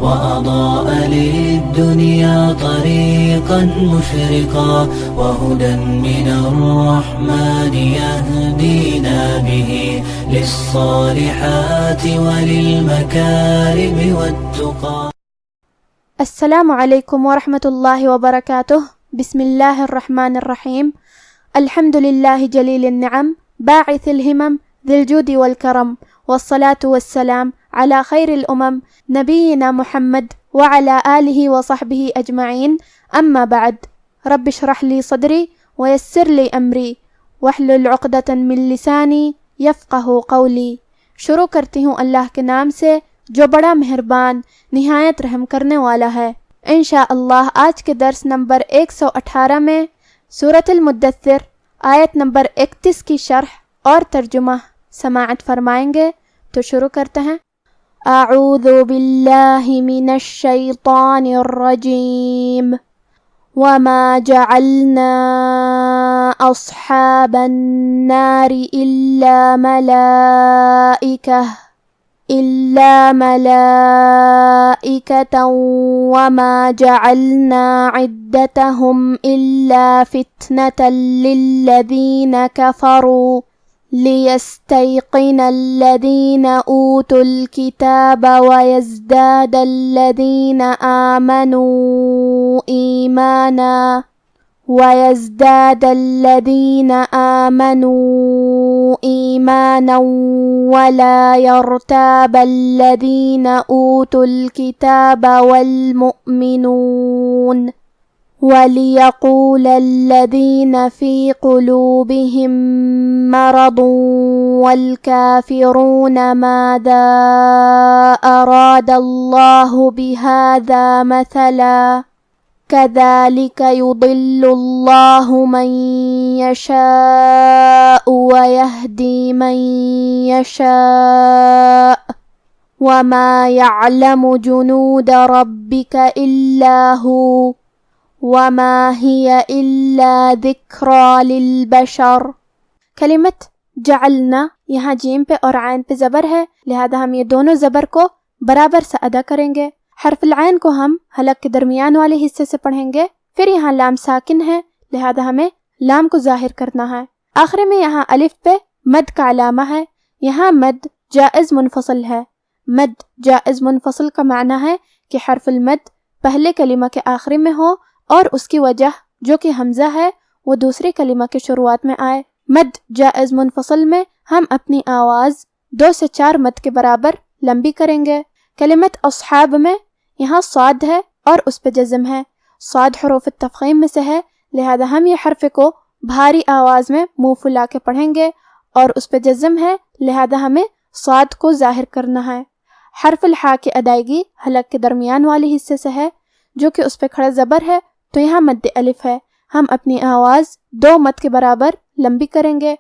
وأضاء للدنيا طريقا مشرقا وهدى من الرحمن يهدينا به للصالحات وللمكارم والتقى. السلام علیکم ورحمۃ اللہ وبرکاتہ. بسم اللہ الرحمن الرحیم. الحمد للہ جلیل النعم باعث الہمم ذی الجود والکرم والصلاة والسلام علی خیر الامم نبینا محمد وعلی آلہ وصحبہ اجمعین. اما بعد رب اشرح لی صدری ویسر لی امری واحلل عقدۃ من لسانی یفقہ قولی. شروع کرتی ہوں اللہ کے نام سے جو بڑا مہربان نہایت رحم کرنے والا ہے. انشاءاللہ آج کے درس نمبر 118 میں سورۃ المدثر آیت نمبر 31 کی شرح اور ترجمہ سماعت فرمائیں گے. تو شروع کرتے ہیں. اعوذ باللہ من الشیطان الرجیم. وما جعلنا اصحاب النار الا ملائكة وما جعلنا عدتهم إلا فتنة للذين كفروا ليستيقن الذين أوتوا الكتاب ويزداد الذين آمنوا إيمانا ولا يرتاب الذين أوتوا الكتاب والمؤمنون وليقول الذين في قلوبهم مرض والكافرون ماذا أراد الله بهذا مثلا كذلك يضل الله من يشاء ويهدي من يشاء وما يعلم جنود ربك إلا هو وما هي إلا ذكرى للبشر. کلمت جعلنا یہاں جیم پہ اور عین پہ زبر ہے، لہذا ہم یہ دونوں زبر کو برابر سے ادا کریں گے. حرف العین کو ہم حلق کے درمیان والے حصے سے پڑھیں گے. پھر یہاں لام ساکن ہے، لہذا ہمیں لام کو ظاہر کرنا ہے. آخر میں یہاں الف پہ مد کا علامہ ہے. یہاں مد جائز منفصل ہے. مد جائز منفصل کا معنی ہے کہ حرف المد پہلے کلمہ کے آخری میں ہو اور اس کی وجہ جو کہ حمزہ ہے وہ دوسری کلمہ کے شروعات میں آئے. مد جائز منفصل میں ہم اپنی آواز 2 سے 4 مد کے برابر لمبی کریں گے. کلمت اصحاب میں یہاں صاد ہے اور اس پہ جزم ہے. صاد حروف التفخیم میں سے ہے، لہذا ہم یہ حرف کو بھاری آواز میں منہ پھلا کے پڑھیں گے اور اس پہ جزم ہے، لہذا ہمیں صاد کو ظاہر کرنا ہے. حرف الحا کی ادائیگی حلق کے درمیان والی حصے سے ہے جو کہ اس پہ کھڑا زبر ہے، تو یہاں مد الف ہے. ہم اپنی آواز 2 مد کے برابر لمبی کریں گے.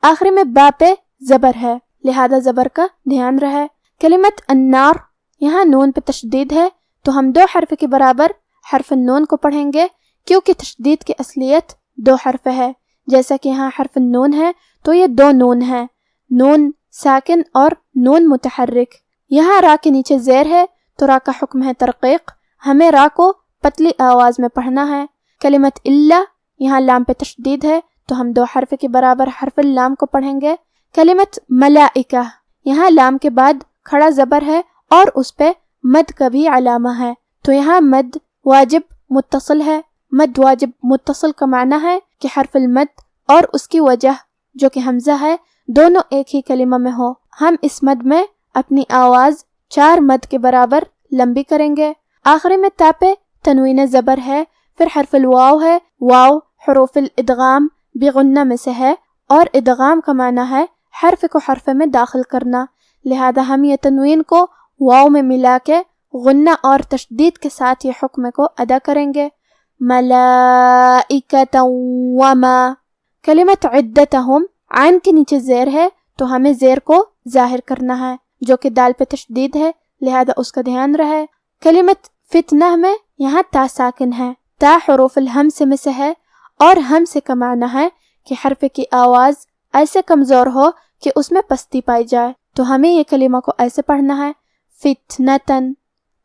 آخری میں با پہ زبر ہے، لہذا زبر کا دھیان رہے. کلمت النار یہاں نون پہ تشدید ہے، تو ہم 2 حرف کے برابر حرف النون کو پڑھیں گے کیونکہ تشدید کی اصلیت 2 حرف ہے. جیسا کہ یہاں حرف النون ہے تو یہ 2 نون ہے، نون ساکن اور نون متحرک. یہاں را کے نیچے زیر ہے تو را کا حکم ہے ترقیق. ہمیں را کو پتلی آواز میں پڑھنا ہے. کلمت اللہ یہاں لام پہ تشدید ہے تو ہم 2 حرف کے برابر حرف اللام کو پڑھیں گے. کلمت ملائکہ یہاں لام کے بعد کھڑا زبر ہے اور اس پہ مد کا بھی علامہ ہے، تو یہاں مد واجب متصل ہے. مد واجب متصل کا معنی ہے کہ حرف المد اور اس کی وجہ جو کہ حمزہ ہے دونوں ایک ہی کلمہ میں ہو. ہم اس مد میں اپنی آواز 4 مد کے برابر لمبی کریں گے. آخری میں تا پہ تنوین زبر ہے. پھر حرف الواو ہے. واو حروف الادغام بغنہ میں سے ہے اور ادغام کا معنی ہے حرف کو حرف میں داخل کرنا، لہذا ہم یہ تنوین کو واو میں ملا کے غنہ اور تشدید کے ساتھ یہ حکم کو ادا کریں گے. ملائکۃ وما. کلمت عدتہم عین کے نیچے زیر ہے تو ہمیں زیر کو ظاہر کرنا ہے جو کہ دال پہ تشدید ہے، لہذا اس کا دھیان رہے. کلمت فتنہ میں یہاں تا ساکن ہے. تا حروف الہمس میں سے ہے اور ہمس کا معنی ہے کہ حرف کی آواز ایسے کمزور ہو کہ اس میں پستی پائی جائے، تو ہمیں یہ کلمہ کو ایسے پڑھنا ہے فتنتن.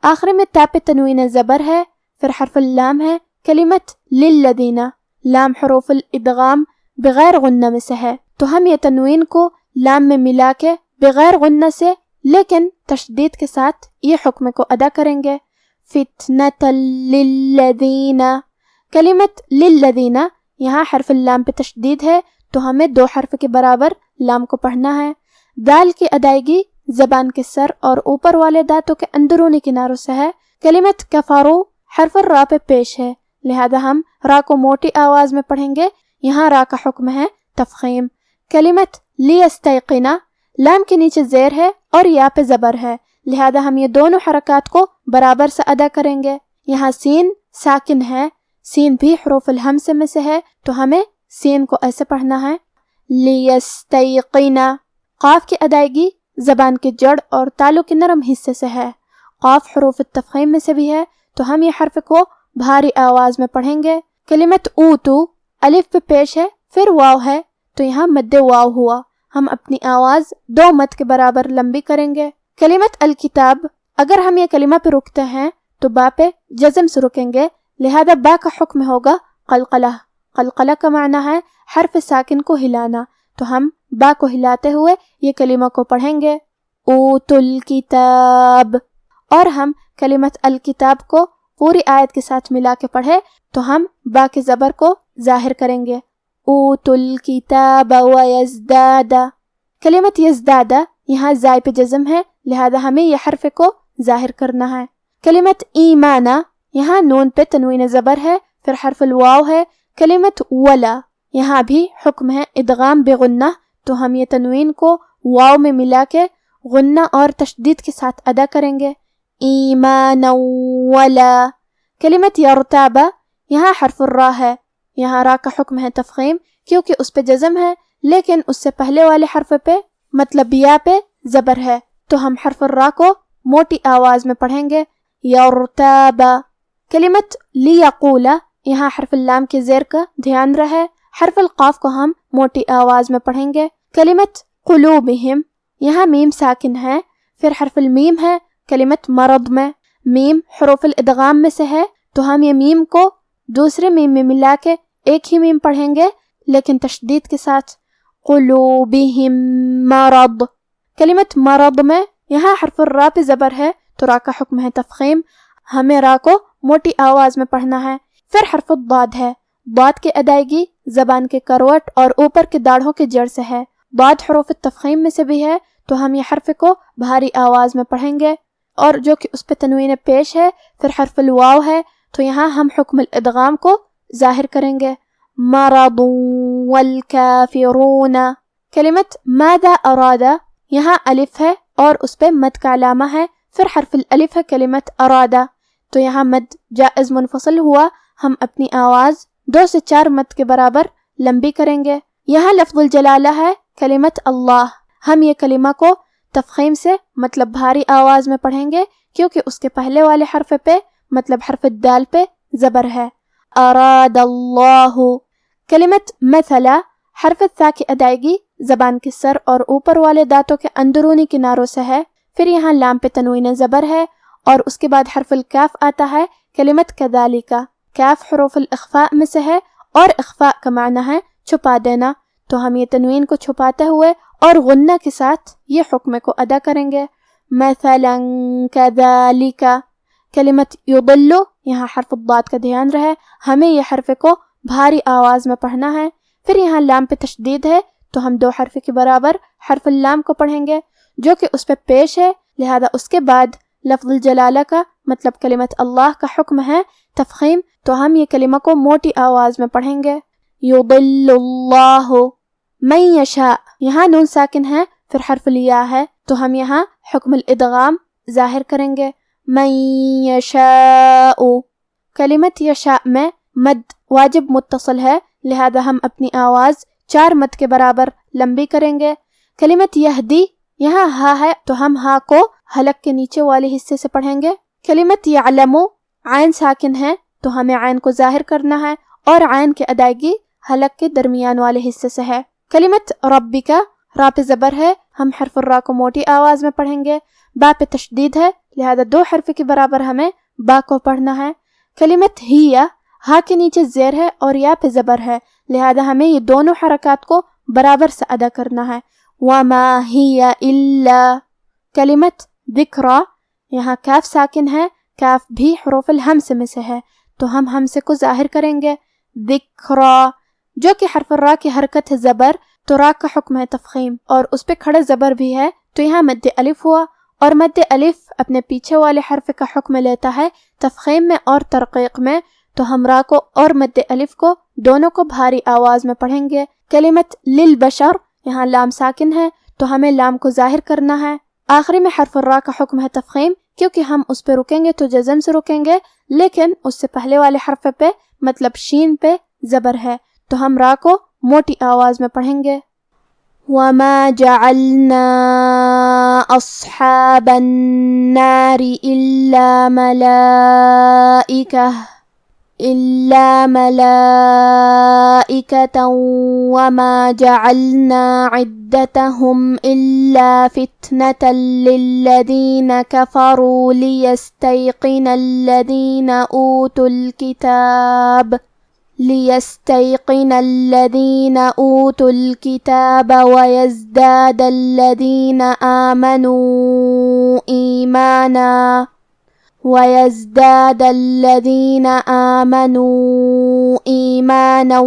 آخر میں تا پہ تنوین زبر ہے، پھر حرف اللام ہے. کلمت للذین، لام حروف الادغام بغیر غنہ میں سے ہے، تو ہم یہ تنوین کو لام میں ملا کے بغیر غنہ سے لیکن تشدید کے ساتھ یہ حکم کو ادا کریں گے. فتنة للذین. کلمت للذین، یہاں حرف اللام پہ تشدید ہے تو ہمیں 2 حرف کے برابر لام کو پڑھنا ہے. دال کی ادائیگی زبان کے سر اور اوپر والے دانتوں کے اندرونی کناروں سے ہے. کلمت کفروا حرف الرا پہ پیش ہے، لہذا ہم را کو موٹی آواز میں پڑھیں گے. یہاں را کا حکم ہے تفخیم. کلمت لیستیقن، لام کے نیچے زیر ہے اور یا پہ زبر ہے، لہذا ہم یہ دونوں حرکات کو برابر سے ادا کریں گے. یہاں سین ساکن ہے، سین بھی حروف الہمزہ میں سے ہے تو ہمیں سین کو ایسے پڑھنا ہے لیستیقن. قاف کی ادائیگی زبان کے جڑ اور تالو کے نرم حصے سے ہے. قاف حروف التفخیم میں سے بھی ہے تو ہم یہ حرف کو بھاری آواز میں پڑھیں گے. کلمت اوتو، الف پہ پیش ہے پھر واو ہے تو یہاں مد واو ہوا، ہم اپنی آواز 2 مد کے برابر لمبی کریں گے. کلمت الکتاب، اگر ہم یہ کلمہ پہ رکتے ہیں تو با پہ جزم سے رکیں گے، لہذا با کا حکم ہوگا قلقلہ. قلقلہ کا معنی ہے حرف ساکن کو ہلانا، تو ہم با کو ہلاتے ہوئے یہ کلمہ کو پڑھیں گے اوتو الکتاب. اور ہم کلمت الکتاب کو پوری آیت کے ساتھ ملا کے پڑھے تو ہم با کے زبر کو ظاہر کریں گے اوتو الکتاب ویزداد. کلمت یزداد، یہاں زائی پہ جزم ہے لہذا ہمیں یہ حرف کو ظاہر کرنا ہے. کلمت ایمانہ، یہاں نون پہ تنوین زبر ہے پھر حرف الواو ہے. کلمت ولا، یہاں بھی حکم ہے ادغام بغنہ تو ہم یہ تنوین کو واو میں ملا کے غنہ اور تشدید کے ساتھ ادا کریں گے ایمان ولا. کلمت یرتابہ، یہاں حرف الرا ہے، یہاں را کا حکم ہے تفخیم کیونکہ اس پہ جزم ہے لیکن اس سے پہلے والے حرف پہ مطلب یا پہ زبر ہے تو ہم حرف الرا کو موٹی آواز میں پڑھیں گے یرتابہ. کلمت لیقول، یہاں حرف اللام کے زیر کا دھیان رہے، حرف القاف کو ہم موٹی آواز میں پڑھیں گے. کلمت قلوبہم، یہاں میم ساکن ہے پھر حرف المیم ہے. کلمت مرض میں میم حروف الادغام میں سے ہے تو ہم یہ میم کو دوسرے میم میں ملا کے ایک ہی میم پڑھیں گے لیکن تشدید کے ساتھ قلوبہم مرض. کلمت مرض میں یہاں حرف الرا پہ زبر ہے تو را کا حکم ہے تفخیم، ہمیں را کو موٹی آواز میں پڑھنا ہے. پھر حرف الضاد ہے، ضاد کی ادائیگی زبان کے کروٹ اور اوپر کے داڑھوں کے جڑ سے ہے. ضاد حروف التفخیم میں سے بھی ہے تو ہم یہ حرف کو بھاری آواز میں پڑھیں گے اور جو کہ اس پہ تنوین پیش ہے پھر حرف الواو ہے تو یہاں ہم حکم الادغام کو ظاہر کریں گے مرض والکافرون. کلمت ماذا اراد، یہاں الف ہے اور اس پہ مد کا علامہ ہے پھر حرف الالف ہے کلمت ارادہ تو یہاں مد جائز منفصل ہوا، ہم اپنی آواز 2 سے 4 مد کے برابر لمبی کریں گے. یہاں لفظ الجلالہ ہے کلمت اللہ، ہم یہ کلمہ کو تفخیم سے مطلب بھاری آواز میں پڑھیں گے کیونکہ اس کے پہلے والے حرف پہ مطلب حرف الدال پہ زبر ہے اراد اللہ. کلمت مثلا، حرف الثا کی ادائیگی زبان کے سر اور اوپر والے دانتوں کے اندرونی کناروں سے ہے، پھر یہاں لام پہ تنوین زبر ہے اور اس کے بعد حرف الکاف آتا ہے. کلمت کذالک، کاف حروف الاخفاء میں سے ہے اور اخفاء کا معنی ہے چھپا دینا تو ہم یہ تنوین کو چھپاتے ہوئے اور غنہ کے ساتھ یہ حکم کو ادا کریں گے مثلا کذالک. کلمت یضل، یہاں حرف الضاد کا دھیان رہے، ہمیں یہ حرف کو بھاری آواز میں پڑھنا ہے. پھر یہاں لام پہ تشدید ہے تو ہم 2 حرف کے برابر حرف اللام کو پڑھیں گے جو کہ اس پہ پیش ہے، لہذا اس کے بعد لفظ الجلالہ کا مطلب کلمت اللہ کا حکم ہے تفخیم تو ہم یہ کلمہ کو موٹی آواز میں پڑھیں گے یضل اللہ. من یشاء، یہاں نون ساکن ہے پھر حرف الیا ہے تو ہم یہاں حکم الادغام ظاہر کریں گے من یشاء. کلمت یشاء میں مد واجب متصل ہے لہذا ہم اپنی آواز 4 مد کے برابر لمبی کریں گے. کلمت یہدی، یہاں ہا ہے تو ہم ہا کو حلق کے نیچے والے حصے سے پڑھیں گے. کلمت یعلم، عین ساکن ہے تو ہمیں عین کو ظاہر کرنا ہے اور عین کی ادائیگی حلق کے درمیان والے حصے سے ہے. کلمت ربک، را پہ زبر ہے، ہم حرف الرا کو موٹی آواز میں پڑھیں گے. با پہ تشدید ہے، لہذا 2 حرف کے برابر ہمیں با کو پڑھنا ہے. کلمت ہیا، ہا کے نیچے زیر ہے اور یا پہ زبر ہے، لہذا ہمیں یہ دونوں حرکات کو برابر سے ادا کرنا ہے. وما ہی الا. کلمت ذکرا، یہاں کاف ساکن ہے، کاف بھی حروف الہمس میں سے ہے، تو ہم ہمزے کو ظاہر کریں گے. ذکرا، جو کہ حرف الرا کی حرکت ہے زبر، تو را کا حکم ہے تفخیم اور اس پہ کھڑے زبر بھی ہے، تو یہاں مد الف ہوا، اور مد الف اپنے پیچھے والے حرف کا حکم لیتا ہے تفخیم میں اور ترقیق میں، تو ہم را کو اور مد الف کو دونوں کو بھاری آواز میں پڑھیں گے. کلمت للبشر، یہاں لام ساکن ہے تو ہمیں لام کو ظاہر کرنا ہے. آخری میں حرف الرا کا حکم ہے تفخیم، کیونکہ ہم اس پہ رکیں گے تو جزم سے رکیں گے، لیکن اس سے پہلے والے حرف پہ مطلب شین پہ زبر ہے، تو ہم را کو موٹی آواز میں پڑھیں گے. وَمَا جَعَلْنَا أَصْحَابَ النَّارِ إِلَّا مَلَائِكَةً وَمَا جَعَلْنَا عِدَّتَهُمْ إِلَّا فِتْنَةً لِلَّذِينَ كَفَرُوا لِيَسْتَيْقِنَ الَّذِينَ أُوتُوا الْكِتَابَ وَيَزْدَادَ الَّذِينَ آمَنُوا إِيمَانًا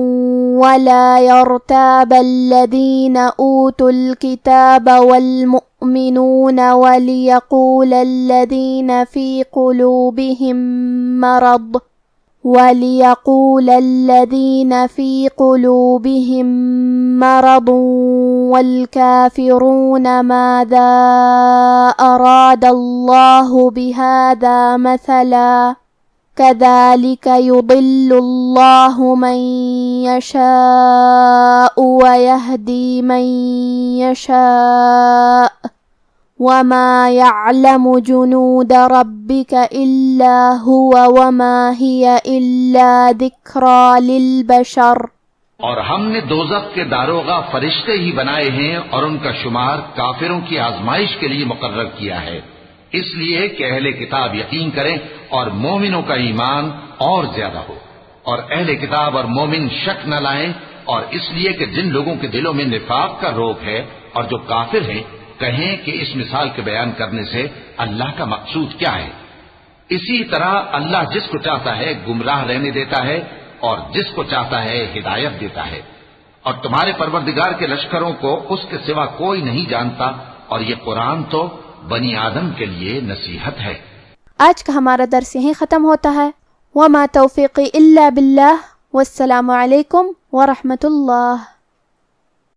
وَلَا يَرْتَابَ الَّذِينَ أُوتُوا الْكِتَابَ وَالْمُؤْمِنُونَ وَلِيَقُولَ الَّذِينَ فِي قُلُوبِهِم مَّرَضٌ وَالْكَافِرُونَ مَاذَا أَرَادَ اللَّهُ بِهَذَا مَثَلًا كَذَلِكَ يُضِلُّ اللَّهُ مَن يَشَاءُ وَيَهْدِي مَن يَشَاءُ وَمَا يَعْلَمُ جُنُودَ رَبِّكَ إِلَّا هُوَ وَمَا هِيَ إِلَّا ذِكْرَى لِلْبَشَرِ. اور ہم نے دوزخ کے داروغہ فرشتے ہی بنائے ہیں اور ان کا شمار کافروں کی آزمائش کے لیے مقرر کیا ہے، اس لیے کہ اہل کتاب یقین کریں اور مومنوں کا ایمان اور زیادہ ہو، اور اہل کتاب اور مومن شک نہ لائیں، اور اس لیے کہ جن لوگوں کے دلوں میں نفاق کا روگ ہے اور جو کافر ہیں کہیں کہ اس مثال کے بیان کرنے سے اللہ کا مقصود کیا ہے. اسی طرح اللہ جس کو چاہتا ہے گمراہ رہنے دیتا ہے اور جس کو چاہتا ہے ہدایت دیتا ہے، اور تمہارے پروردگار کے لشکروں کو اس کے سوا کوئی نہیں جانتا، اور یہ قرآن تو بنی آدم کے لیے نصیحت ہے. آج کا ہمارا درس یہیں ختم ہوتا ہے. وما توفیقی الا باللہ، والسلام علیکم ورحمۃ اللہ.